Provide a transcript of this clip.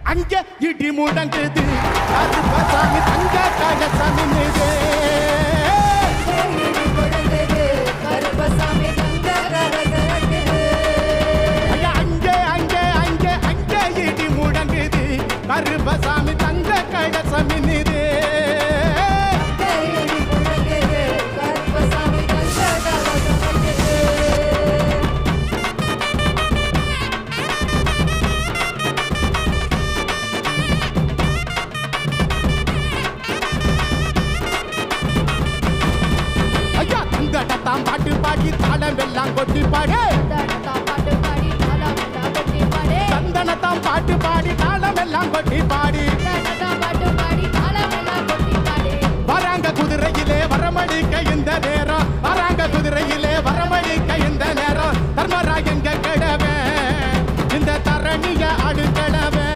அங்கே இடி முழங்குது கருப்பசாமி தங்க கலசம் மின்னுது கருப்பசாமி தங்க கலசம் மின்னுது ஐயா தங்கடத்தாம் பாட்டு பாடி தாளம் எல்லாம் கொட்டி பாடு சந்தனத்தாம் பாட்டு பாடி தாளம் எல்லாம் கொட்டி பாடி